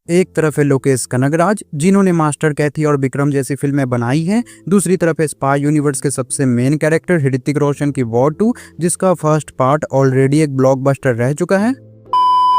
एक तरफ है लोकेश कनगराज जिन्होंने मास्टर कैथी और विक्रम जैसी फिल्में बनाई हैं। दूसरी तरफ है स्पाई यूनिवर्स के सबसे मेन कैरेक्टर ऋतिक रोशन की वॉर 2, जिसका फर्स्ट पार्ट ऑलरेडी एक ब्लॉकबस्टर रह चुका है।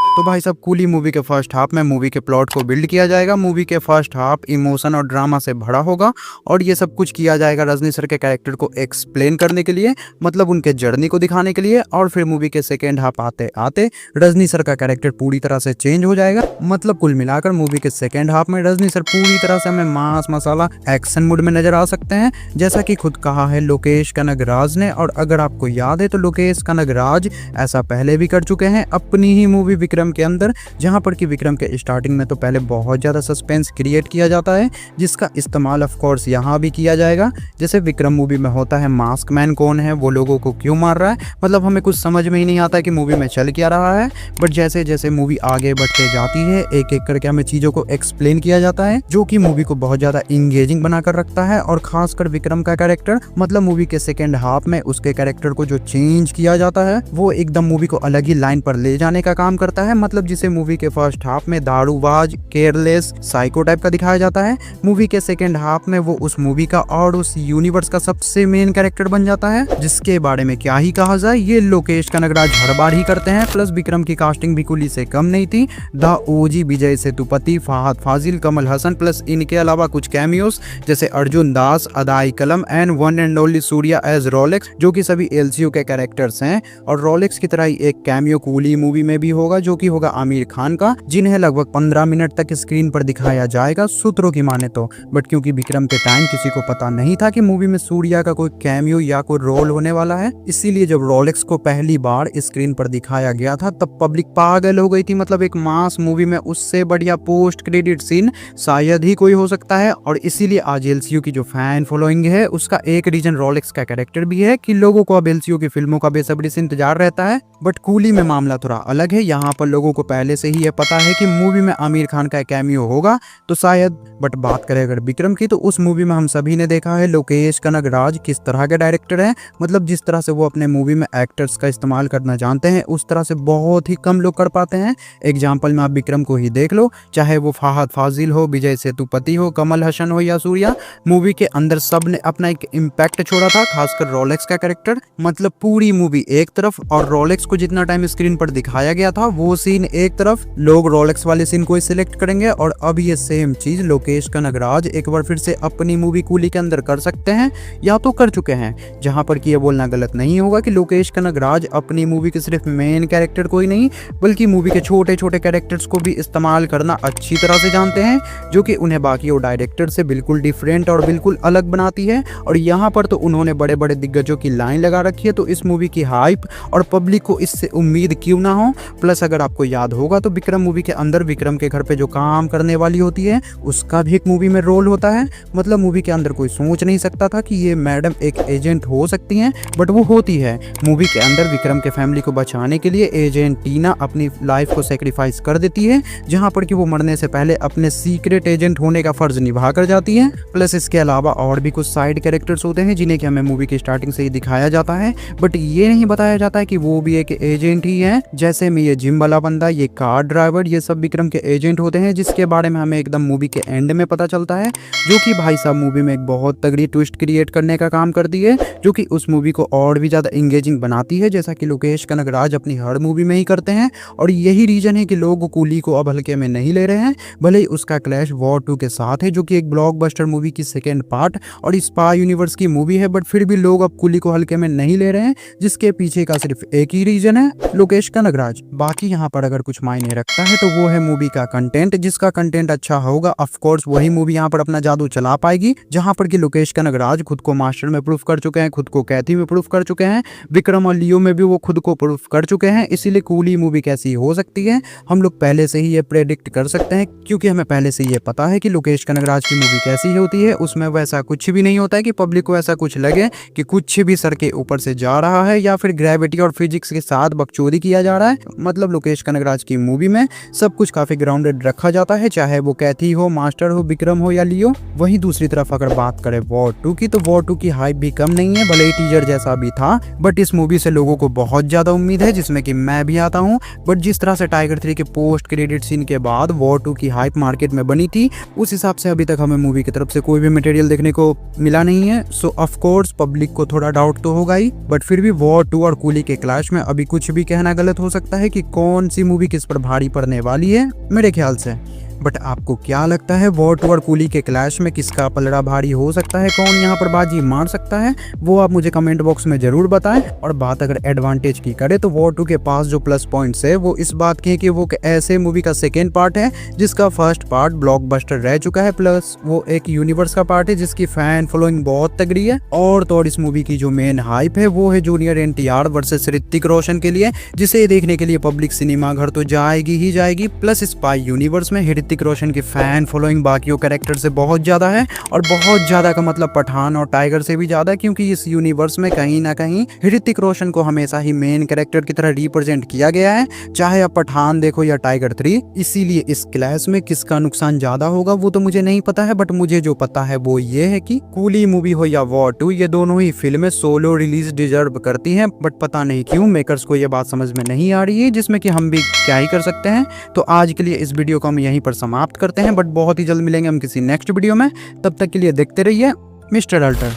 तो भाई साहब, कूली मूवी के फर्स्ट हाफ में मूवी के प्लॉट को बिल्ड किया जाएगा। मूवी के फर्स्ट हाफ इमोशन और ड्रामा से भरा होगा और ये सब कुछ किया जाएगा रजनी सर के कैरेक्टर को एक्सप्लेन करने के लिए, मतलब उनके जर्नी को दिखाने के लिए। और फिर मूवी के सेकेंड हाफ आते आते रजनी सर का कैरेक्टर पूरी तरह से चेंज हो जाएगा। मतलब कुल मिलाकर मूवी के सेकेंड हाफ में रजनी सर पूरी तरह से हमें मास मसाला एक्शन मूड में नजर आ सकते हैं, जैसा कि खुद कहा है लोकेश कनगराज ने। और अगर आपको याद है तो लोकेश कनगराज ऐसा पहले भी कर चुके हैं अपनी ही मूवी विक्रम के अंदर, जहां पर कि विक्रम के स्टार्टिंग में तो पहले बहुत ज्यादा सस्पेंस क्रिएट किया जाता है, जिसका इस्तेमाल ऑफ कोर्स यहां भी किया जाएगा। जैसे विक्रम मूवी में होता है मास्क मैन कौन है, वो लोगों को क्यों मार रहा है, मतलब हमें कुछ समझ में ही नहीं आता कि मूवी में चल क्या रहा है। बट जैसे जैसे मूवी आगे बढ़ते जाती है एक एक करके हमें चीजों को एक्सप्लेन किया जाता है, जो कि मूवी को बहुत ज्यादा इंगेजिंग बनाकर रखता है। और खासकर विक्रम का कैरेक्टर, मतलब मूवी के सेकेंड हाफ में उसके कैरेक्टर को जो चेंज किया जाता है वो एकदम मूवी को अलग ही लाइन पर ले जाने का काम करता है। मतलब जिसे मूवी के फर्स्ट हाफ में दारूबाज, केयरलेस, साइको टाइप का दिखाया जाता है, मूवी के सेकेंड हाफ में वो उस मूवी का और उस यूनिवर्स का सबसे मेन कैरेक्टर बन जाता है, जिसके बारे में क्या ही कहा जाए, ये लोकेश कनगराज हर बार ही करते हैं। प्लस विक्रम की कास्टिंग भी कुली से कम नहीं थी। The OG Vijay Sethupathi, Fahadh Faasil, Kamal Haasan, plus इनके अलावा कुछ कैमियोस जैसे अर्जुन दास, अदाई कलम and one and only Suriya as Rolex, जो कि सभी एलसीयू के कैरेक्टर्स हैं। और रोलेक्स की तरह ही एक कैमियो कूली मूवी में भी होगा, जो कि होगा आमिर खान का, जिन्हें लगभग 15 मिनट तक स्क्रीन पर दिखाया जाएगा सूत्रों की माने तो। बट क्योंकि विक्रम के टाइम किसी को पता नहीं था कि मूवी में सूर्या का कोई कैमियो या कोई रोल होने वाला है, इसीलिए जब रोलेक्स को पहली बार स्क्रीन पर दिखाया गया था तब पब्लिक पागल हो गई थी। मतलब एक मास मूवी में उससे बढ़िया पोस्ट क्रेडिट सीन शायद ही कोई हो सकता है। और इसीलिए आज एलसीयू की जो फैन फॉलोइंग है उसका एक रीजन रोलेक्स का कैरेक्टर भी है कि लोगों को अब एलसीयू की फिल्मों का बेसब्री से इंतजार रहता है। बट कूली में मामला थोड़ा अलग है। यहाँ पर लोगों को पहले से ही ये पता है कि मूवी में आमिर खान का कैमियो होगा तो शायद। बट बात करें अगर विक्रम की, तो उस मूवी में हम सभी ने देखा है लोकेश कनगराज किस तरह के डायरेक्टर हैं। मतलब जिस तरह से वो अपने मूवी में एक्टर्स का इस्तेमाल करना जानते हैं उस तरह से बहुत ही कम लोग कर पाते हैं। एग्जाम्पल में आप विक्रम को ही देख लो, चाहे वो फहद फाजिल हो, विजय सेतुपति हो, कमल हसन हो या सूर्या, मूवी के अंदर सब ने अपना एक इम्पैक्ट छोड़ा था। खासकर रोलेक्स का कैरेक्टर, मतलब पूरी मूवी एक तरफ और रोलेक्स को जितना टाइम स्क्रीन पर दिखाया गया था वो सीन एक तरफ, लोग रोलेक्स वाले सीन को सिलेक्ट करेंगे। और अब ये सेम चीज लोकेश कनगराज एक बार फिर से अपनी मूवी कूली के अंदर कर सकते हैं या तो कर चुके हैं। जहां पर कि ये बोलना गलत नहीं होगा कि लोकेश कनगराज अपनी मूवी के सिर्फ मेन कैरेक्टर को ही नहीं बल्कि मूवी के छोटे छोटे कैरेक्टर्स को भी इस्तेमाल करना अच्छी तरह से जानते हैं, जो कि उन्हें बाकी और डायरेक्टर से बिल्कुल डिफरेंट और बिल्कुल अलग बनाती है। और यहाँ पर तो उन्होंने बड़े बड़े दिग्गजों की लाइन लगा रखी है, तो इस मूवी की हाइप और पब्लिक को इससे उम्मीद क्यों ना हो। प्लस अगर आपको याद होगा तो विक्रम मूवी के अंदर विक्रम के घर पे जो काम करने वाली होती है उसका भी एक मूवी में रोल होता है। मतलब मूवी के अंदर कोई सोच नहीं सकता था कि ये मैडम एक एजेंट हो सकती हैं, बट वो होती है। मूवी के अंदर विक्रम के फैमिली को बचाने के लिए एजेंट टीना अपनी लाइफ को सेक्रीफाइस कर देती है, जहां पर कि वो मरने से पहले अपने सीक्रेट एजेंट होने का फर्ज निभा कर जाती है। प्लस इसके अलावा और भी कुछ साइड कैरेक्टर्स होते हैं जिन्हें कि हमें मूवी की स्टार्टिंग से ही दिखाया जाता है, बट ये नहीं बताया जाता है कि वो भी एक एजेंट ही है। जैसे में ये जिम वाला बंदा, ये कार ड्राइवर, ये सब विक्रम के एजेंट होते हैं, जिसके बारे में हमें एकदम मूवी के एंड में पता चलता है, जो कि भाई साहब मूवी में एक बहुत तगड़ी ट्विस्ट क्रिएट करने का काम करती है, जो कि उस मूवी को और भी ज्यादा इंगेजिंग बनाती है, जैसा कि लोकेश कनगराज अपनी हर मूवी में ही करते हैं। और यही रीजन है कि लोग कूली को अब हल्के में नहीं ले रहे हैं, भले ही उसका क्लैश वॉर 2 के साथ है, जो कि एक ब्लॉकबस्टर मूवी की सेकेंड पार्ट और स्पाई यूनिवर्स की मूवी है, बट फिर भी लोग अब कूली को हल्के में नहीं ले रहे हैं, जिसके पीछे का सिर्फ एक ही रीजन है, लोकेश कनगराज। बाकी यहाँ पर अगर कुछ मायने रखता है तो वो है मूवी का कंटेंट। जिसका कंटेंट अच्छा होगा ऑफ कोर्स वही मूवी यहाँ पर अपना जादू चला पाएगी। जहाँ पर कि लोकेश कनगराज खुद को मास्टर में प्रूफ कर चुके हैं, खुद को कैथी में प्रूफ कर चुके हैं, विक्रम और लियो में भी वो खुद को प्रूफ कर चुके हैं। इसीलिए कूली मूवी कैसी हो सकती है हम लोग पहले से ही ये प्रेडिक्ट कर सकते हैं, क्योंकि हमें पहले से ये पता है कि लोकेश कनगराज की मूवी कैसी होती है। उसमें वैसा कुछ भी नहीं होता है कि पब्लिक को ऐसा कुछ लगे कि कुछ भी सर के ऊपर से जा रहा है या फिर ग्रेविटी और फिजिक्स के साथ बकचोदी किया जा रहा है। मतलब लोकेश लोकेश कनगराज की मूवी में सब कुछ काफी ग्राउंडेड रखा जाता है, चाहे वो कैथी हो, मास्टर हो, विक्रम हो या लियो। वहीं दूसरी तरफ अगर बात करें वॉर 2 की, तो वॉर 2 की हाइप भी कम नहीं है, भले ही टीजर जैसा भी था, बट इस मूवी से लोगों को बहुत ज्यादा उम्मीद है, जिसमें कि मैं भी आता हूँ। बट जिस तरह से टाइगर 3 के पोस्ट क्रेडिट सीन के बाद वॉर 2 की हाइप मार्केट में बनी थी, उस हिसाब से अभी तक हमें मूवी की तरफ से कोई भी मटेरियल देखने को मिला नहीं है। सो ऑफ कोर्स पब्लिक को थोड़ा डाउट तो होगा ही, बट फिर भी वॉर 2 और कूली के क्लैश में अभी कुछ भी कहना गलत हो सकता है कि कौन सी मूवी किस पर भारी पड़ने वाली है, मेरे ख्याल से। बट आपको क्या लगता है, वॉर 2 और कूली के क्लैश में किसका पलड़ा भारी हो सकता है, कौन यहाँ पर बाजी मार सकता है, वो आप मुझे कमेंट बॉक्स में जरूर बताएं। और बात अगर एडवांटेज की करें, तो वॉर 2 के पास जो प्लस पॉइंट्स है वो इस बात के हैं कि वो ऐसे मूवी का सेकेंड पार्ट है जिसका फर्स्ट पार्ट ब्लॉकबस्टर रह चुका है, प्लस वो एक यूनिवर्स का पार्ट है जिसकी फैन फॉलोइंग बहुत तगड़ी है। और तो और इस मूवी की जो मेन हाइप है वो है junior NTR versus Hrithik Roshan के लिए, जिसे देखने के लिए पब्लिक सिनेमा घर तो जाएगी ही जाएगी। प्लस स्पाई यूनिवर्स में ऋतिक रोशन की फैन फॉलोइंग बाकियों कैरेक्टर से बहुत ज्यादा है, और बहुत ज्यादा का मतलब पठान और टाइगर से भी ज्यादा, क्योंकि इस यूनिवर्स में कहीं ना कहीं ऋतिक रोशन को हमेशा ही मेन कैरेक्टर की तरह रिप्रेजेंट किया गया है, चाहे आप पठान देखो या टाइगर 3। इसीलिए इस क्लैश में किसका नुकसान ज्यादा होगा वो तो मुझे नहीं पता है, बट मुझे जो पता है वो ये है कि कूली मूवी हो या वॉर 2, ये दोनों ही फिल्में सोलो रिलीज डिजर्व करती हैं। बट पता नहीं क्यों मेकर्स को ये बात समझ में नहीं आ रही है, जिसमें कि हम भी क्या ही कर सकते हैं। तो आज के लिए इस वीडियो को हम यहीं पर समाप्त करते हैं, बट बहुत ही जल्द मिलेंगे हम किसी नेक्स्ट वीडियो में। तब तक के लिए देखते रहिए मिस्टर अल्टर।